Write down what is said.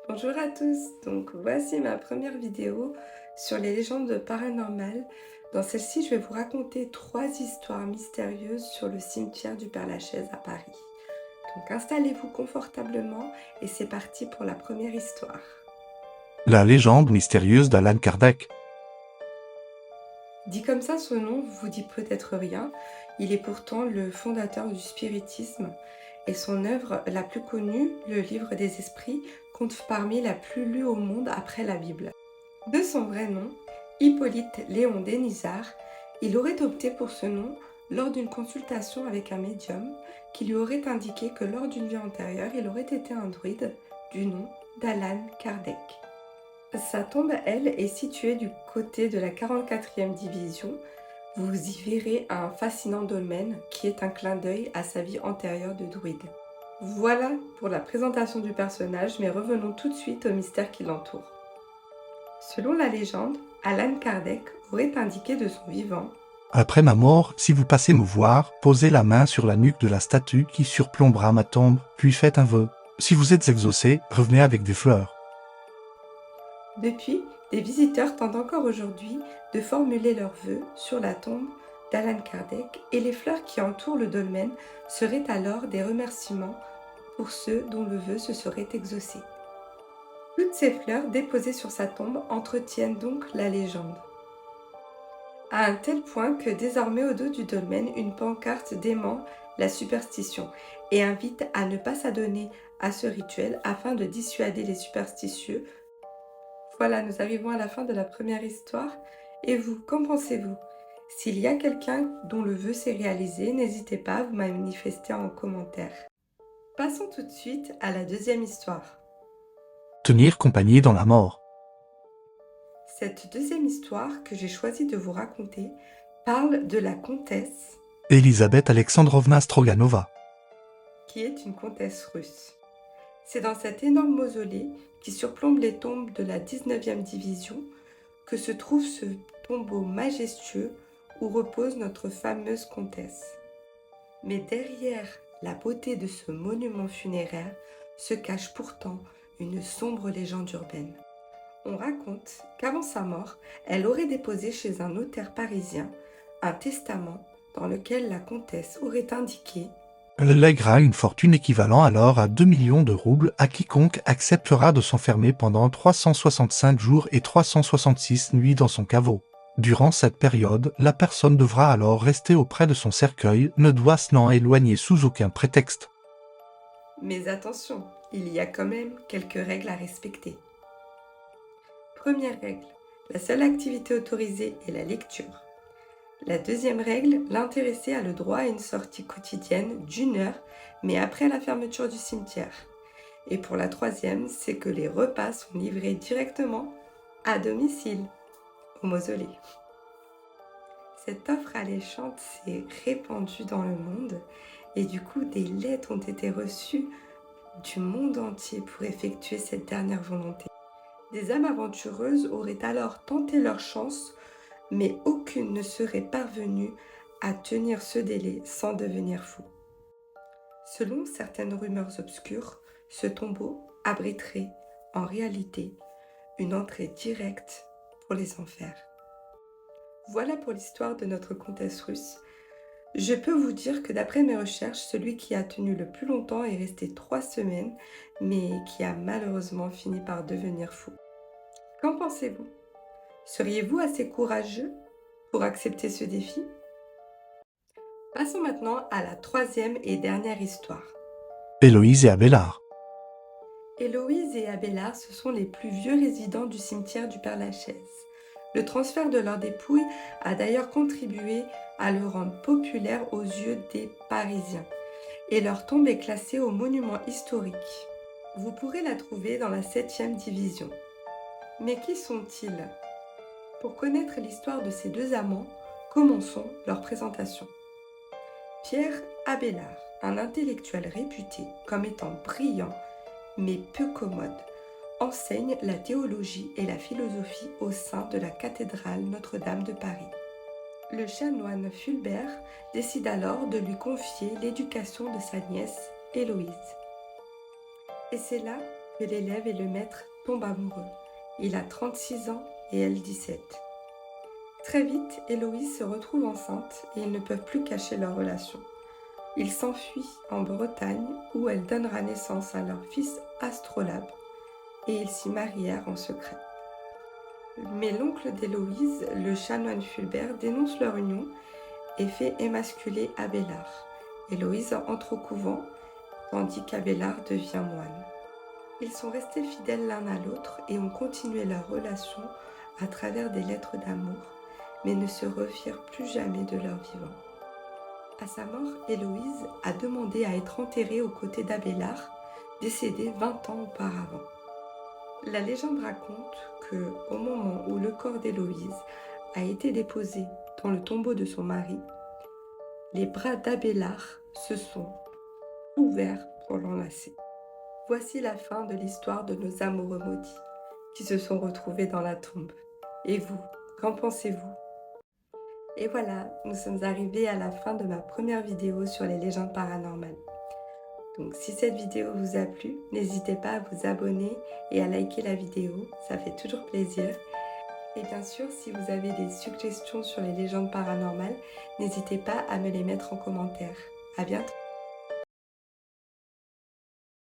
Bonjour à tous, donc voici ma première vidéo sur les légendes paranormales. Dans celle-ci, je vais vous raconter 3 histoires mystérieuses sur le cimetière du Père-Lachaise à Paris. Donc installez-vous confortablement et c'est parti pour la première histoire. La légende mystérieuse d'Allan Kardec. Dit comme ça, ce nom vous dit peut-être rien. Il est pourtant le fondateur du spiritisme et son œuvre la plus connue, le Livre des Esprits, compte parmi la plus lue au monde après la Bible. De son vrai nom, Hippolyte Léon Denisard, il aurait opté pour ce nom lors d'une consultation avec un médium qui lui aurait indiqué que lors d'une vie antérieure, il aurait été un druide du nom d'Allan Kardec. Sa tombe, elle, est située du côté de la 44e division. Vous y verrez un fascinant dolmen qui est un clin d'œil à sa vie antérieure de druide. Voilà pour la présentation du personnage, mais revenons tout de suite au mystère qui l'entoure. Selon la légende, Allan Kardec aurait indiqué de son vivant: Après ma mort, si vous passez me voir, posez la main sur la nuque de la statue qui surplombera ma tombe, puis faites un vœu. Si vous êtes exaucé, revenez avec des fleurs. Depuis, des visiteurs tentent encore aujourd'hui de formuler leurs vœux sur la tombe d'Allan Kardec et les fleurs qui entourent le dolmen seraient alors des remerciements pour ceux dont le vœu se serait exaucé. Toutes ces fleurs déposées sur sa tombe entretiennent donc la légende. À un tel point que désormais au dos du dolmen, une pancarte dément la superstition et invite à ne pas s'adonner à ce rituel afin de dissuader les superstitieux. Voilà, nous arrivons à la fin de la première histoire. Et vous, qu'en pensez-vous? S'il y a quelqu'un dont le vœu s'est réalisé, n'hésitez pas à vous manifester en commentaire. Passons tout de suite à la deuxième histoire. Tenir compagnie dans la mort. Cette deuxième histoire que j'ai choisi de vous raconter parle de la comtesse, Elisabeth Alexandrovna Stroganova. qui est une comtesse russe. C'est dans cet énorme mausolée qui surplombe les tombes de la 19e division que se trouve ce tombeau majestueux où repose notre fameuse comtesse. Mais derrière la beauté de ce monument funéraire se cache pourtant une sombre légende urbaine. On raconte qu'avant sa mort, elle aurait déposé chez un notaire parisien un testament dans lequel la comtesse aurait indiqué: Elle lèguera une fortune équivalent alors à 2 millions de roubles à quiconque acceptera de s'enfermer pendant 365 jours et 366 nuits dans son caveau. Durant cette période, la personne devra alors rester auprès de son cercueil, ne doit s'en éloigner sous aucun prétexte. mais attention, il y a quand même quelques règles à respecter. Première règle, la seule activité autorisée est la lecture. La deuxième règle, l'intéressé a le droit à une sortie quotidienne d'1 heure, mais après la fermeture du cimetière. Et pour la troisième, c'est que les repas sont livrés directement à domicile, au mausolée. Cette offre alléchante s'est répandue dans le monde et du coup des lettres ont été reçues du monde entier pour effectuer cette dernière volonté. Des âmes aventureuses auraient alors tenté leur chance, mais aucune ne serait parvenue à tenir ce délai sans devenir fou. Selon certaines rumeurs obscures, ce tombeau abriterait en réalité une entrée directe pour les enfers. Voilà pour l'histoire de notre comtesse russe. Je peux vous dire que d'après mes recherches, celui qui a tenu le plus longtemps est resté 3 semaines, mais qui a malheureusement fini par devenir fou. Qu'en pensez-vous? Seriez-vous assez courageux pour accepter ce défi? Passons maintenant à la troisième et dernière histoire. Héloïse et Abélard. Héloïse et Abélard, ce sont les plus vieux résidents du cimetière du Père-Lachaise. Le transfert de leurs dépouilles a d'ailleurs contribué à le rendre populaire aux yeux des Parisiens. Et leur tombe est classée au monument historique. Vous pourrez la trouver dans la 7e division. Mais qui sont-ils? Pour connaître l'histoire de ces deux amants, commençons leur présentation. Pierre Abélard, un intellectuel réputé comme étant brillant mais peu commode, enseigne la théologie et la philosophie au sein de la cathédrale Notre-Dame de Paris. Le chanoine Fulbert décide alors de lui confier l'éducation de sa nièce Héloïse. Et c'est là que l'élève et le maître tombent amoureux. Il a 36 ans et elle 17. Très vite, Héloïse se retrouve enceinte et ils ne peuvent plus cacher leur relation. Ils s'enfuient en Bretagne où elle donnera naissance à leur fils Astrolabe et ils s'y marièrent en secret. Mais l'oncle d'Héloïse, le chanoine Fulbert, dénonce leur union et fait émasculer Abélard. Héloïse entre au couvent, tandis qu'Abélard devient moine. Ils sont restés fidèles l'un à l'autre et ont continué leur relation à travers des lettres d'amour, mais ne se revirent plus jamais de leur vivant. À sa mort, Héloïse a demandé à être enterrée aux côtés d'Abélard, décédé 20 ans auparavant. La légende raconte que, au moment où le corps d'Héloïse a été déposé dans le tombeau de son mari, les bras d'Abélard se sont ouverts pour l'enlacer. Voici la fin de l'histoire de nos amoureux maudits qui se sont retrouvés dans la tombe. Et vous, qu'en pensez-vous? Et voilà, nous sommes arrivés à la fin de ma première vidéo sur les légendes paranormales. Donc si cette vidéo vous a plu, n'hésitez pas à vous abonner et à liker la vidéo, ça fait toujours plaisir. Et bien sûr, si vous avez des suggestions sur les légendes paranormales, n'hésitez pas à me les mettre en commentaire. À bientôt!